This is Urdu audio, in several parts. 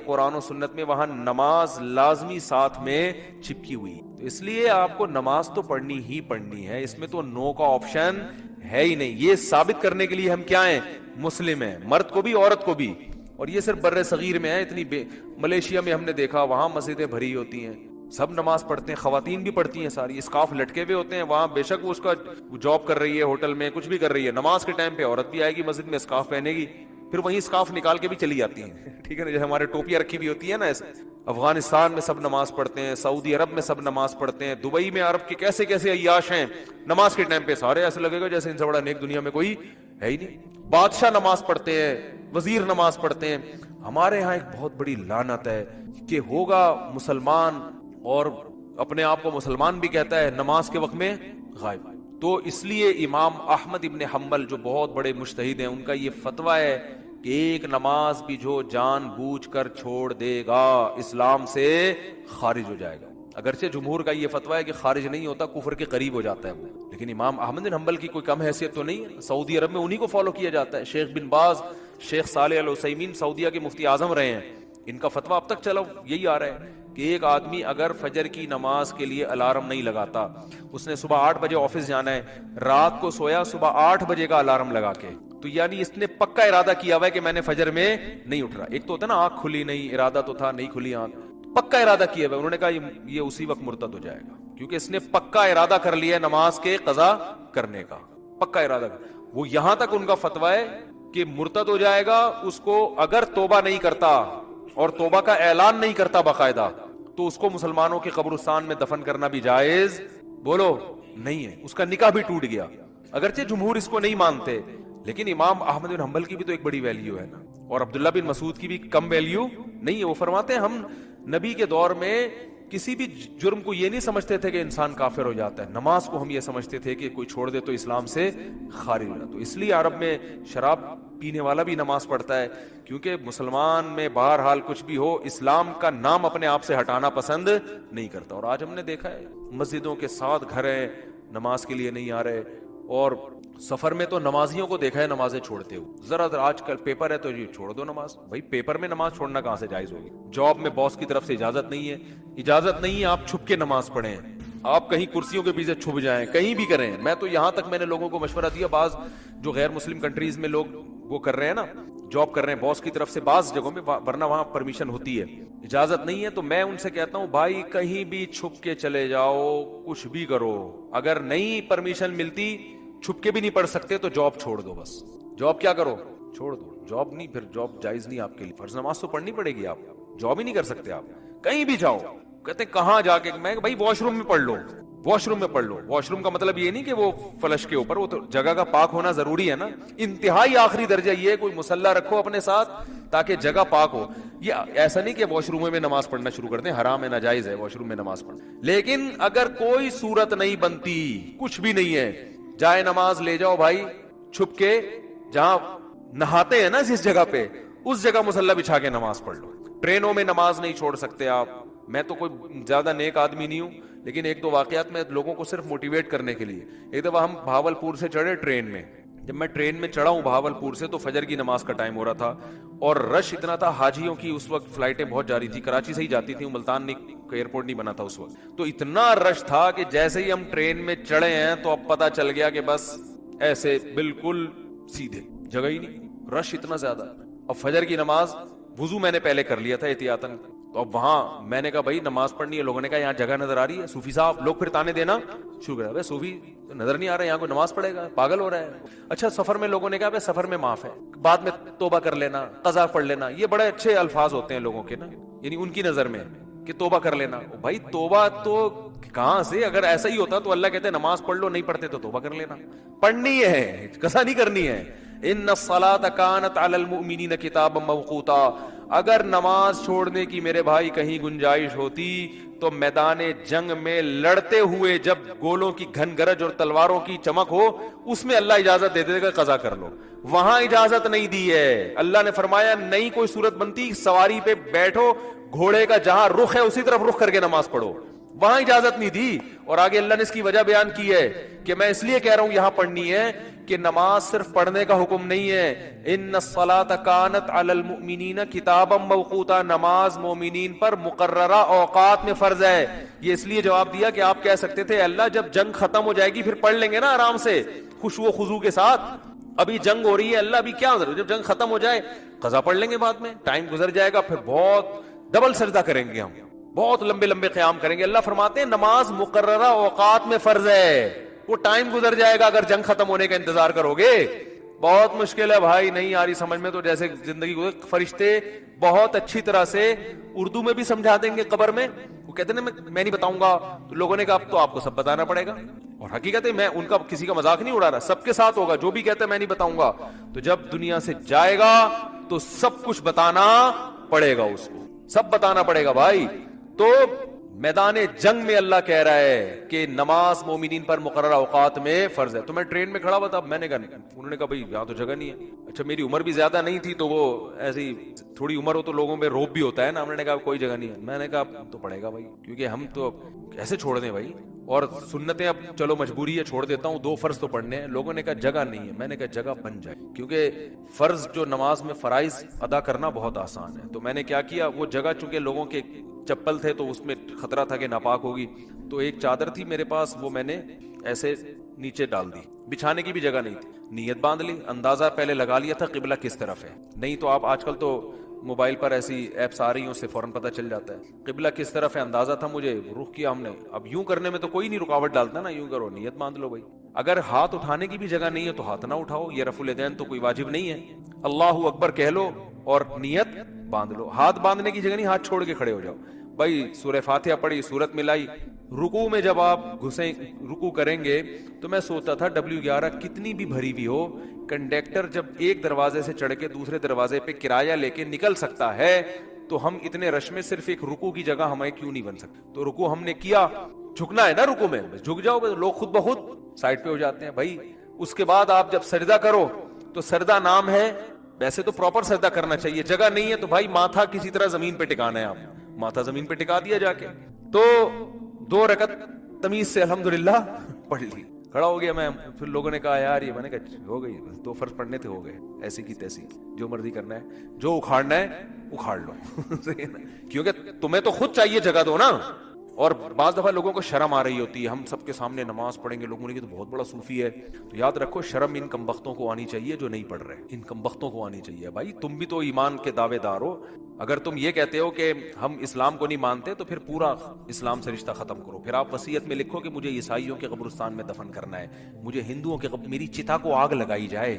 قرآن و سنت میں وہاں نماز لازمی ساتھ میں چپکی ہوئی. تو اس لیے آپ کو نماز تو پڑھنی ہی پڑھنی ہے, اس میں تو نو کا آپشن ہے ہی نہیں. یہ ثابت کرنے کے لیے ہم کیا ہیں, مسلم ہیں, مرد کو بھی عورت کو بھی. اور یہ صرف بر صغیر میں ہے. ملیشیا میں ہم نے دیکھا وہاں مسجدیں بھری ہوتی ہیں, سب نماز پڑھتے ہیں, خواتین بھی پڑھتی ہیں ساری, اسکارف لٹکے ہوئے ہوتے ہیں وہاں, بے شک وہ اس کا جاب کر رہی ہے ہوٹل میں, کچھ بھی کر رہی ہے, نماز کے ٹائم پہ عورت بھی آئے گی مسجد میں, اسکارف پہنے گی, پھر وہیں اسکارف نکال کے بھی چلی جاتی ہیں, ٹھیک ہے نا, جیسے ہمارے ٹوپیاں رکھی ہوئی ہوتی ہے نا ایسے. افغانستان میں سب نماز پڑھتے ہیں, سعودی عرب میں سب نماز پڑھتے ہیں, دبئی میں عرب کے کیسے کیسے عیاش ہیں, نماز کے ٹائم پہ سارے ایسے لگے گا جیسے ان سے بڑا نیک دنیا میں کوئی ہے ہی نہیں. بادشاہ نماز پڑھتے ہیں, وزیر نماز پڑھتے ہیں. ہمارے ہاں ایک بہت بڑی لعنت ہے کہ ہوگا مسلمان اور اپنے آپ کو مسلمان بھی کہتا ہے, نماز کے وقت میں غائب. تو اس لیے امام احمد ابن حنبل جو بہت بڑے مجتہد ہیں, ان کا یہ فتویٰ ہے کہ ایک نماز بھی جو جان بوجھ کر چھوڑ دے گا اسلام سے خارج ہو جائے گا. اگرچہ جمہور کا یہ فتویٰ ہے کہ خارج نہیں ہوتا, کفر کے قریب ہو جاتا ہے وہ, لیکن امام احمد بن حنبل کی کوئی کم حیثیت تو نہیں ہے. سعودی عرب میں انہی کو فالو کیا جاتا ہے. شیخ بن باز, شیخ صالح العثیمین سعودیہ کے مفتی اعظم رہے ہیں, ان کا فتویٰ اب تک چلا یہی آ رہا ہے کہ ایک آدمی اگر فجر کی نماز کے لیے الارم نہیں لگاتا, اس نے صبح 8 بجے آفس جانا ہے, رات کو سویا صبح 8 بجے کا الارم لگا کے, تو یعنی اس نے پکا ارادہ کیا ہوا ہے کہ میں نے فجر میں نہیں اٹھ رہا. ایک تو ہوتا ہے نا آنکھ کھلی نہیں, ارادہ تو تھا, نہیں کھلی آنکھ, پکا ارادہ کیا ہوا ہے. انہوں نے کہا یہ اسی وقت مرتد ہو جائے گا, کیونکہ اس نے پکا ارادہ کر لیا ہے نماز کے قضا کرنے کا, پکا ارادہ کر. وہ یہاں تک ان کا فتویٰ ہے کہ مرتد ہو جائے گا اس کو اگر توبہ نہیں کرتا اور توبہ کا اعلان نہیں کرتا باقاعدہ, تو اس کو مسلمانوں کے قبرستان میں دفن کرنا بھی جائز بولو نہیں ہے, اس کا نکاح بھی ٹوٹ گیا. اگرچہ جمہور اس کو نہیں مانتے, لیکن امام احمد بن حنبل کی بھی تو ایک بڑی ویلیو ہے نا, اور عبداللہ بن مسعود کی بھی کم ویلیو نہیں ہے. وہ فرماتے ہیں ہم نبی کے دور میں کسی بھی جرم کو یہ نہیں سمجھتے تھے کہ انسان کافر ہو جاتا ہے, نماز کو ہم یہ سمجھتے تھے کہ کوئی چھوڑ دے تو اسلام سے خارج ہو جاتا. تو اس لیے عرب میں شراب پینے والا بھی نماز پڑھتا ہے, کیونکہ مسلمان میں بہرحال کچھ بھی ہو اسلام کا نام اپنے آپ سے ہٹانا پسند نہیں کرتا. اور آج ہم نے دیکھا ہے مسجدوں کے 7 گھر ہیں, نماز کے لیے نہیں آ رہے, اور سفر میں تو نمازیوں کو دیکھا ہے نمازیں چھوڑتے ہو. ذرا آج کل پیپر ہے تو یہ چھوڑ دو نماز. بھائی پیپر میں نماز چھوڑنا کہاں سے جائز ہوگی؟ جاب میں باس کی طرف سے اجازت نہیں ہے, اجازت نہیں ہے آپ چھپ کے نماز پڑھیں, آپ کہیں کرسیوں کے پیچھے چھپ جائیں, کہیں بھی کریں. میں تو یہاں تک میں نے لوگوں کو مشورہ دیا, بعض جو غیر مسلم کنٹریز میں لوگ وہ کر رہے ہیں نا, جاب کر رہے ہیں باس کی طرف سے بعض جگہوں میں, ورنہ وہاں پرمیشن ہوتی ہے, اجازت نہیں ہے. تو میں ان سے کہتا ہوں بھائی کہیں بھی چھپ کے چلے جاؤ, کچھ بھی کرو, اگر نہیں پرمیشن ملتی چھپ کے بھی نہیں پڑھ سکتے تو جاب چھوڑ دو. بس جاب کیا کرو, چھوڑ دو. جاب نہیں, پھر جاب جائز نہیں آپ کے لیے. فرض نماز تو پڑھنی پڑے گی, آپ جاب ہی نہیں کر سکتے, آپ کہیں بھی جاؤ. کہتے ہیں کہاں جا کے, میں بھائی واش روم میں پڑھ لو, واش روم میں پڑھ لو. واش روم کا مطلب یہ نہیں کہ وہ فلش کے اوپر, وہ تو جگہ کا پاک ہونا ضروری ہے نا. انتہائی آخری درجہ یہ ہے کوئی مصلی رکھو اپنے ساتھ تاکہ جگہ پاک ہو. یہ ایسا نہیں کہ واش روم میں نماز پڑھنا شروع کر دیں, حرام ہے, ناجائز ہے واش روم میں نماز پڑھنا. لیکن اگر کوئی صورت نہیں بنتی, کچھ بھی نہیں ہے, جائے نماز لے جاؤ بھائی چھپ کے, جہاں نہاتے ہیں نا جس جگہ پہ, اس جگہ مصلی بچھا کے نماز پڑھ لو. ٹرینوں میں نماز نہیں چھوڑ سکتے آپ. میں تو کوئی زیادہ نیک آدمی نہیں ہوں, لیکن ایک دو واقعات میں لوگوں کو صرف موٹیویٹ کرنے کے لیے. ایک دفعہ ہم بھاولپور سے چڑھے ٹرین میں, جب میں ٹرین میں چڑھا ہوں بھاولپور سے تو فجر کی نماز کا ٹائم ہو رہا تھا, اور رش اتنا تھا, حاجیوں کی اس وقت فلائٹیں بہت جا رہی تھی, کراچی سے ہی جاتی تھی, ملتان ایئرپورٹ نہیں بنا تھا اس وقت. تو اتنا رش تھا کہ جیسے ہی ہم ٹرین میں چڑھے ہیں تو اب پتہ چل گیا کہ بس ایسے بالکل سیدھے, جگہ ہی نہیں, رش اتنا زیادہ. اب فجر کی نماز وضو میں نے پہلے کر لیا تھا احتیاطاً, تو اب وہاں میں نے کہا بھائی نماز پڑھنی ہے. لوگوں نے کہا یہاں جگہ نظر آ رہی ہے, صوفی صاحب لوگ پھر تانے دینا شروع کر دیا, صوفی نظر نہیں آ رہا ہے, یہاں کوئی نماز پڑھے گا, پاگل ہو رہا ہے. اچھا سفر میں لوگوں نے کہا بھائی سفر میں معاف ہے, بعد میں توبہ کر لینا, قضا پڑھ لینا. یہ بڑے اچھے الفاظ ہوتے ہیں لوگوں کے نا, یعنی ان کی نظر میں کہ توبہ کر لینا. بھائی توبہ تو کہاں سے, اگر ایسا ہی ہوتا تو اللہ کہتے نماز پڑھ لو, نہیں پڑھتے تو توبہ کر لینا. پڑھنی ہے, قضا نہیں کرنی ہے. ان الصلاۃ کانت علی المؤمنین کتابا موقوتا. اگر نماز چھوڑنے کی میرے بھائی کہیں گنجائش ہوتی تو میدان جنگ میں لڑتے ہوئے جب گولوں کی گھن گرج اور تلواروں کی چمک ہو, اس میں اللہ اجازت دے دے گا قضا کر لو. وہاں اجازت نہیں دی ہے. اللہ نے فرمایا نہیں کوئی صورت بنتی, سواری پہ بیٹھو, گھوڑے کا جہاں رخ ہے اسی طرف رخ کر کے نماز پڑھو. وہاں اجازت نہیں دی. اور آگے اللہ نے اس کی وجہ بیان کی ہے کہ میں اس لیے کہہ رہا ہوں یہاں پڑھنی ہے کہ نماز صرف پڑھنے کا حکم نہیں ہے. ان الصلاۃ کانت علی المؤمنین کتابا موقوتا، نماز مومنین پر مقررہ اوقات میں فرض ہے. یہ اس لیے جواب دیا کہ آپ کہہ سکتے تھے اللہ جب جنگ ختم ہو جائے گی پھر پڑھ لیں گے نا آرام سے خشوع و خضوع کے ساتھ. ابھی جنگ ہو رہی ہے، اللہ ابھی کیا جب جنگ ختم ہو جائے قضا پڑھ لیں گے بعد میں، ٹائم گزر جائے گا، پھر بہت ڈبل سجدہ کریں گے، ہم بہت لمبے لمبے قیام کریں گے. اللہ فرماتے ہیں نماز مقررہ اوقات میں فرض ہے، وہ ٹائم گزر جائے گا اگر جنگ ختم ہونے کا انتظار کرو گے. بہت مشکل ہے بھائی، نہیں آ رہی سمجھ میں تو جیسے زندگی گزر. فرشتے بہت اچھی طرح سے اردو میں بھی سمجھا دیں گے قبر میں. وہ کہتے ہیں میں نہیں بتاؤں گا، تو لوگوں نے کہا اب تو آپ کو سب بتانا پڑے گا. اور حقیقت ہے میں ان کا کسی کا مذاق نہیں اڑا رہا، سب کے ساتھ ہوگا. جو بھی کہتا ہے میں نہیں بتاؤں گا، تو جب دنیا سے جائے گا تو سب کچھ بتانا پڑے گا، اس کو سب بتانا پڑے گا بھائی. تو میدان جنگ میں اللہ کہہ رہا ہے کہ نماز مومنین پر مقررہ اوقات میں فرض ہے. تو میں ٹرین میں کھڑا ہوا تھا، میں نے کہا، انہوں نے کہا بھائی یہاں تو جگہ نہیں ہے. اچھا میری عمر بھی زیادہ نہیں تھی، تو وہ ایسی تھوڑی عمر ہو تو لوگوں میں روب بھی ہوتا ہے نا. ہم نے کہا کوئی جگہ نہیں ہے. میں نے کہا تو پڑے گا بھائی، کیونکہ ہم تو کیسے چھوڑ دیں بھائی، اور سنتیں اب چلو مجبوری ہے چھوڑ دیتا ہوں، 2 فرض تو پڑھنے ہیں. لوگوں نے کہا جگہ نہیں ہے. میں نے کہا جگہ بن جائے، کیونکہ فرض جو نماز میں فرائض ادا کرنا بہت آسان ہے. تو میں نے کیا کیا، وہ جگہ چونکہ لوگوں کے چپل تھے تو اس میں خطرہ تھا کہ ناپاک ہوگی، تو ایک چادر تھی میرے پاس، وہ میں نے ایسے نیچے ڈال دی. بچھانے کی بھی جگہ نہیں تھی. نیت باندھ لی، اندازہ پہلے لگا لیا تھا قبلہ کس طرف ہے. نہیں تو آپ آج کل تو موبائل پر ایسی ایپس آ رہی ہیں، اس سے فوراً پتہ چل جاتا ہے قبلہ کس طرف ہے. اندازہ تھا مجھے، رخ کیا ہم نے. اب یوں کرنے میں تو کوئی نہیں رکاوٹ ڈالتا نا، یوں کرو نیت باندھ لو بھائی. اگر ہاتھ اٹھانے کی بھی جگہ نہیں ہے تو ہاتھ نہ اٹھاؤ، یہ رفع الیدین تو کوئی واجب نہیں ہے. اللہ اکبر کہہ لو اور نیت باندھ لو. ہاتھ باندھنے کی جگہ نہیں، ہاتھ چھوڑ کے کھڑے ہو جاؤ بھائی. سورہ فاتحہ پڑھی، سورت ملائی. رکوع میں جب آپ گھسیں رکوع کریں گے تو میں سوچتا تھا W11 کتنی بھی بھری ہوئی ہو، کنڈکٹر جب ایک دروازے سے چڑھ کے دوسرے دروازے پہ کرایہ لے کے نکل سکتا ہے تو ہم اتنے رش میں صرف ایک رکوع کی جگہ ہمیں کیوں نہیں بن سکتی. تو رکوع ہم نے کیا، جھکنا ہے نا رکوع میں، جھک جاؤ، لوگ خود بخود سائڈ پہ ہو جاتے ہیں بھائی. اس کے بعد آپ جب سجدہ کرو تو سجدہ نام ہے، ویسے تو پراپر سجدہ کرنا چاہیے. جگہ نہیں ہے تو بھائی ماتھا کسی طرح زمین پہ ٹکانا ہے، آپ ماتھا زمین پہ ٹکا دیا جا کے. تو 2 رکعت تمیز سے الحمدللہ پڑھ لی، کھڑا ہو گیا میں. پھر لوگوں نے کہا یار یہ، میں نے کہا ہو گئی، 2 فرض پڑھنے تھے ہو گئے، ایسی کی تیسی، جو مرضی کرنا ہے، جو اکھاڑنا ہے اکھاڑ لو. کیونکہ تمہیں تو خود چاہیے جگہ دو نا. اور بعض دفعہ لوگوں کو شرم آ رہی ہوتی ہے، ہم سب کے سامنے نماز پڑھیں گے، لوگوں نے کہ تو بہت بڑا صوفی ہے. تو یاد رکھو شرم ان کمبختوں کو آنی چاہیے جو نہیں پڑھ رہے، ان کمبختوں کو آنی چاہیے بھائی. تم بھی تو ایمان کے دعوے دار ہو. اگر تم یہ کہتے ہو کہ ہم اسلام کو نہیں مانتے تو پھر پورا اسلام سے رشتہ ختم کرو. پھر آپ وصیت میں لکھو کہ مجھے عیسائیوں کے قبرستان میں دفن کرنا ہے، مجھے ہندوؤں کے میری چتا کو آگ لگائی جائے.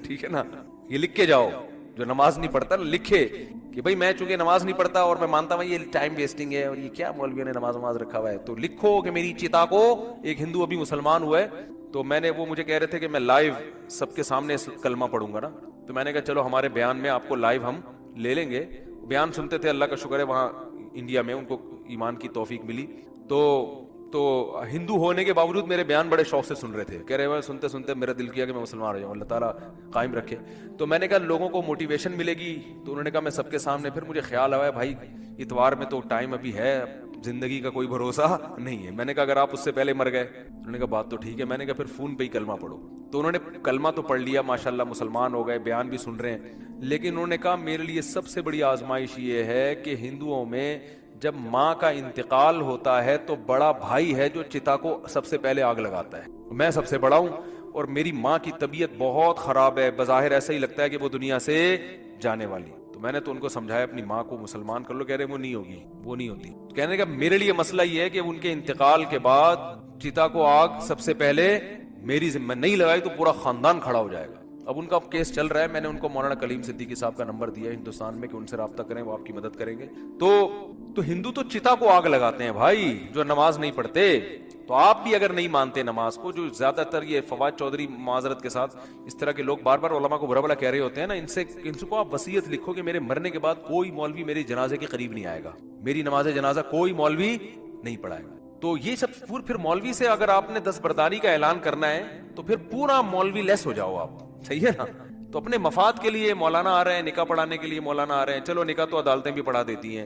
ٹھیک ہے نا، یہ لکھ کے جاؤ. جو نماز نہیں پڑھتا لکھے کہ بھائی میں چونکہ نماز نہیں پڑھتا اور میں مانتا ہوں یہ ٹائم ویسٹنگ ہے اور یہ کیا مولویوں نے نماز رکھا ہوا ہے، تو لکھو کہ میری چتا کو، ایک ہندو ابھی مسلمان ہوا ہے تو میں نے، وہ مجھے کہہ رہے تھے کہ میں لائیو سب کے سامنے کلمہ پڑھوں گا نا. تو میں نے کہا چلو ہمارے بیان میں آپ کو لائیو ہم لے لیں گے. بیان سنتے تھے، اللہ کا شکر ہے وہاں انڈیا میں ان کو ایمان کی توفیق ملی. تو ہندو ہونے کے باوجود میرے بیان بڑے شوق سے سن رہے تھے، کہہ رہے ہیں سنتے سنتے میرا دل کیا کہ میں مسلمان ہو جاؤں، اللہ تعالیٰ قائم رکھے. تو میں نے کہا لوگوں کو موٹیویشن ملے گی. تو انہوں نے کہا میں سب کے سامنے. پھر مجھے خیال آیا بھائی اتوار میں تو ٹائم ابھی ہے، زندگی کا کوئی بھروسہ نہیں ہے. میں نے کہا اگر آپ اس سے پہلے مر گئے، انہوں نے کہا بات تو ٹھیک ہے. میں نے کہا پھر فون پہ ہی کلمہ پڑھو. تو انہوں نے کلمہ تو پڑھ لیا ماشاءاللہ، مسلمان ہو گئے، بیان بھی سن رہے ہیں. لیکن انہوں نے کہا میرے لیے سب سے بڑی آزمائش یہ ہے کہ ہندوؤں میں جب ماں کا انتقال ہوتا ہے تو بڑا بھائی ہے جو چتا کو سب سے پہلے آگ لگاتا ہے. میں سب سے بڑا ہوں اور میری ماں کی طبیعت بہت خراب ہے، بظاہر ایسا ہی لگتا ہے کہ وہ دنیا سے جانے والی. تو میں نے تو ان کو سمجھایا اپنی ماں کو مسلمان کر لو. کہہ رہے وہ نہیں ہوگی، وہ نہیں ہوتی. کہنے کا میرے لیے مسئلہ یہ ہے کہ ان کے انتقال کے بعد چتا کو آگ سب سے پہلے میری ذمہ نہیں لگائی تو پورا خاندان کھڑا ہو جائے گا. اب ان کا کیس چل رہا ہے. میں نے ان کو مولانا کلیم صدیقی صاحب کا نمبر دیا ہندوستان میں کہ ان سے رابطہ کریں، وہ آپ کی مدد کریں گے. تو ہندو تو چتا کو آگ لگاتے ہیں بھائی جو نماز نہیں پڑھتے. تو آپ بھی اگر نہیں مانتے نماز کو، جو زیادہ تر یہ فواد چودھری معذرت کے ساتھ اس طرح کے لوگ بار بار علماء کو برا بلا کہہ رہے ہوتے ہیں نا، ان سے کو آپ وصیت لکھو کہ میرے مرنے کے بعد کوئی مولوی میرے جنازے کے قریب نہیں آئے گا، میری نماز جنازہ کوئی مولوی نہیں پڑھائے گا. تو یہ سب پھر مولوی سے اگر آپ نے دستبرداری کا اعلان کرنا ہے تو پھر پورا مولوی لیس ہو جاؤ آپ. صحیح ہے نا. تو اپنے مفاد کے لیے مولانا آ رہے ہیں، نکاح پڑھانے کے لیے مولانا آ رہے ہیں، چلو نکاح تو عدالتیں بھی پڑھا دیتی ہیں،